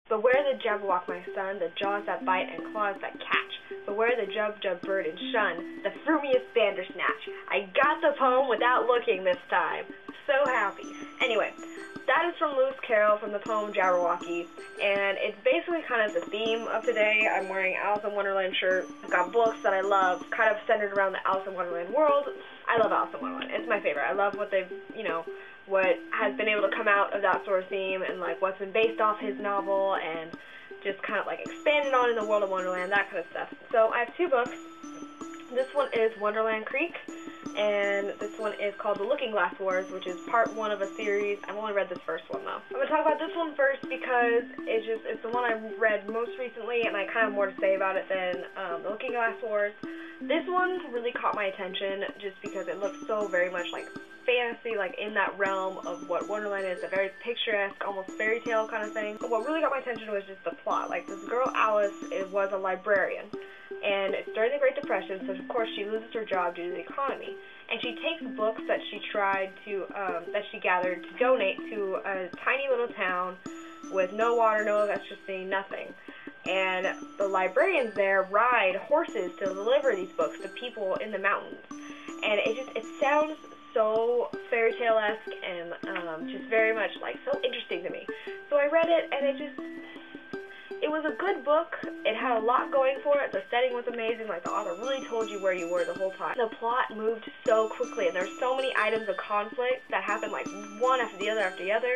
Beware the Jabberwock, my son, the jaws that bite and claws that catch. Beware the Jub bird and shun the frumious Bandersnatch. I got the poem without looking this time. So happy. Anyway, that is from Lewis Carroll from the poem Jabberwocky, and it's basically kind of the theme of today. I'm wearing Alice in Wonderland shirt. I've got books that I love, kind of centered around the Alice in Wonderland world. I love Alice in Wonderland. It's my favorite. I love what they've, what has been able to come out of that sort of theme, and like what's been based off his novel, and just kind of like expanded on in the world of Wonderland, that kind of stuff. So I have two books. This one is Wonderland Creek, and this one is called The Looking Glass Wars, which is part one of a series. I've only read this first one though. I'm going to talk about this one first because it's the one I read most recently, and I kind of have more to say about it than The Looking Glass Wars. This one really caught my attention just because it looks so very much like fantasy, like in that realm of what Wonderland is, a very picturesque, almost fairy tale kind of thing. But what really got my attention was just the plot. Like, this girl, Alice, was a librarian, and it's during the Great Depression, so of course she loses her job due to the economy. And she takes books that she that she gathered to donate to a tiny little town with no water, no electricity, nothing. And the librarians there ride horses to deliver these books to people in the mountains. And it sounds so fairy tale-esque and just very much like so interesting to me. So I read it, and it was a good book. It had a lot going for it. The setting was amazing. Like, the author really told you where you were the whole time. The plot moved so quickly, and there's so many items of conflict that happen like one after the other,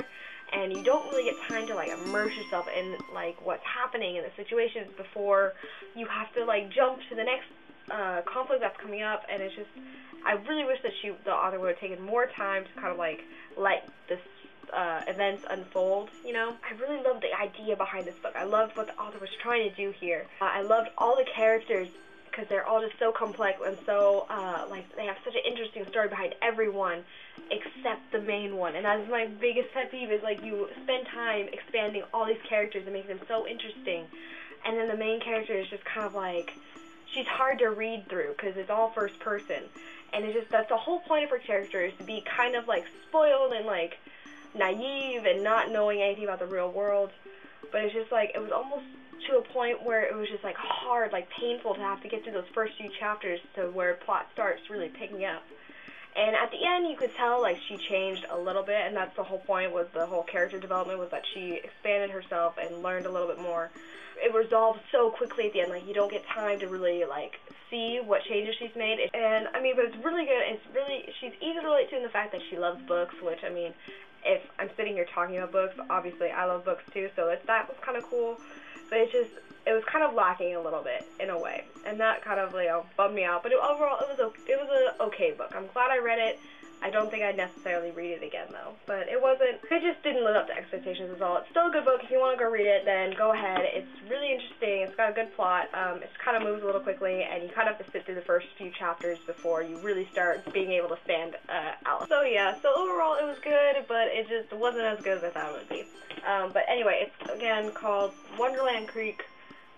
and you don't really get time to like immerse yourself in like what's happening in the situations before you have to like jump to the next conflict that's coming up. And it's just, I really wish that the author would have taken more time to kind of like let this events unfold, I really loved the idea behind this book. I loved what the author was trying to do here. I loved all the characters because they're all just so complex and so, like, they have such an interesting story behind everyone except the main one. And that's my biggest pet peeve, is like you spend time expanding all these characters and making them so interesting, and then the main character is just kind of like, she's hard to read through because it's all first person. And it's just, that's the whole point of her character, is to be kind of like spoiled and like naive and not knowing anything about the real world. But it's just like, it was almost to a point where it was just like hard, like painful to have to get through those first few chapters to where plot starts really picking up. And at the end, you could tell like she changed a little bit, and that's the whole point, was the whole character development, was that she expanded herself and learned a little bit more. It resolved so quickly at the end, like you don't get time to really like see what changes she's made. And I mean, but it's really good. She's easy to relate to in the fact that she loves books, which, I mean, if I'm sitting here talking about books, obviously I love books too, so that was kind of cool. But it was kind of lacking a little bit in a way, and that kind of bummed me out. But overall, it was an okay book. I'm glad I read it. I don't think I'd necessarily read it again though, but it just didn't live up to expectations is all. It's still a good book. If you want to go read it, then go ahead. It's really interesting. It's got a good plot. It kind of moves a little quickly, and you kind of have to sit through the first few chapters before you really start being able to stand Alice. So yeah, so overall it was good, but it just wasn't as good as I thought it would be. But anyway, it's again called Wonderland Creek.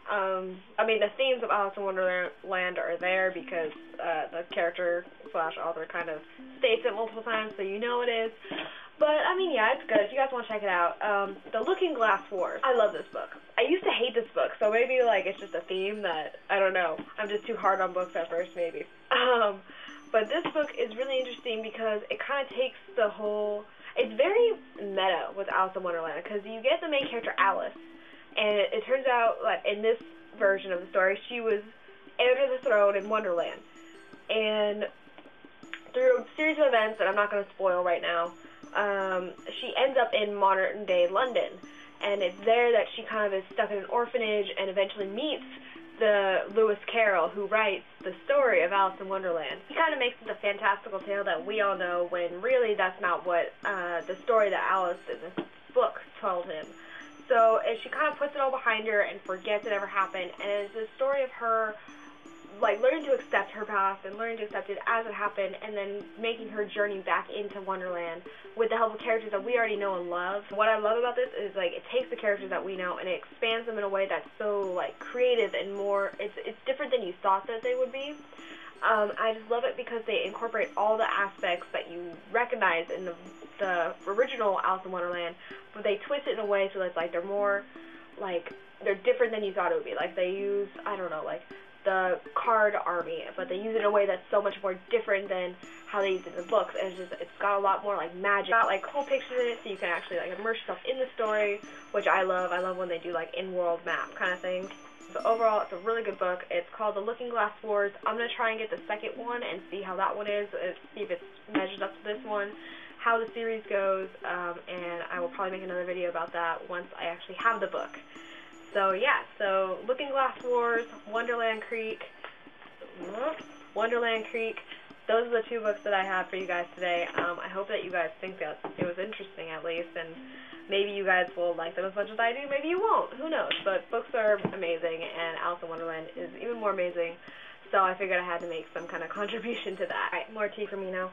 I mean, the themes of Alice in Wonderland are there because the character / author kind of states it multiple times, so you know it is. But, I mean, yeah, it's good. If you guys want to check it out. The Looking Glass Wars. I love this book. I used to hate this book, so maybe, like, it's just a theme that, I don't know. I'm just too hard on books at first, maybe. But this book is really interesting because it kind of takes the whole... It's very meta with Alice in Wonderland, because you get the main character, Alice, and it turns out that in this version of the story, she was heir to the throne in Wonderland. And through a series of events that I'm not going to spoil right now, she ends up in modern-day London. And it's there that she kind of is stuck in an orphanage and eventually meets the Lewis Carroll who writes the story of Alice in Wonderland. He kind of makes it a fantastical tale that we all know, when really that's not what the story that Alice in this book told him. So she kind of puts it all behind her and forgets it ever happened, and it's a story of her like learning to accept her past and learning to accept it as it happened, and then making her journey back into Wonderland with the help of characters that we already know and love. What I love about this is like it takes the characters that we know and it expands them in a way that's so like creative and more, it's different than you thought that they would be. I just love it because they incorporate all the aspects that you recognize in the original Alice in Wonderland, but they twist it in a way so that it's like they're more like, they're different than you thought it would be. Like, they use, I don't know, like, the card army, but they use it in a way that's so much more different than how they use it in the books. And it's got a lot more, like, magic. Got, like, cool pictures in it, so you can actually, like, immerse yourself in the story, which I love. I love when they do, like, in-world map kind of thing. So overall, it's a really good book. It's called The Looking Glass Wars. I'm going to try and get the second one and see how that one is, see if it measures up to this one, how the series goes, and I will probably make another video about that once I actually have the book. So yeah, so Looking Glass Wars, Wonderland Creek, those are the two books that I have for you guys today. I hope that you guys think that it was interesting at least, and maybe you guys will like them as much as I do, maybe you won't, who knows, but books are amazing, and Alice in Wonderland is even more amazing, so I figured I had to make some kind of contribution to that. Alright, more tea for me now.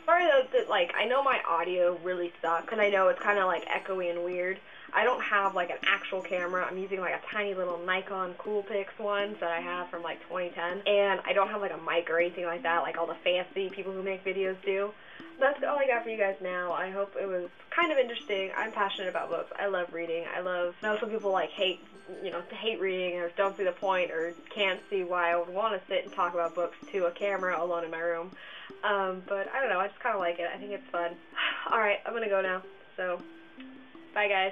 Sorry though that, like, I know my audio really sucks, and I know it's kind of, like, echoey and weird. I don't have, like, an actual camera. I'm using, like, a tiny little Nikon Coolpix one that I have from, like, 2010, and I don't have, like, a mic or anything like that, like all the fancy people who make videos do. That's all I got for you guys now. I hope it was kind of interesting. I'm passionate about books. I love reading. I know some people, like, hate reading or don't see the point or can't see why I would want to sit and talk about books to a camera alone in my room. But I don't know, I just kind of like it. I think it's fun. Alright, I'm gonna go now. So, bye guys.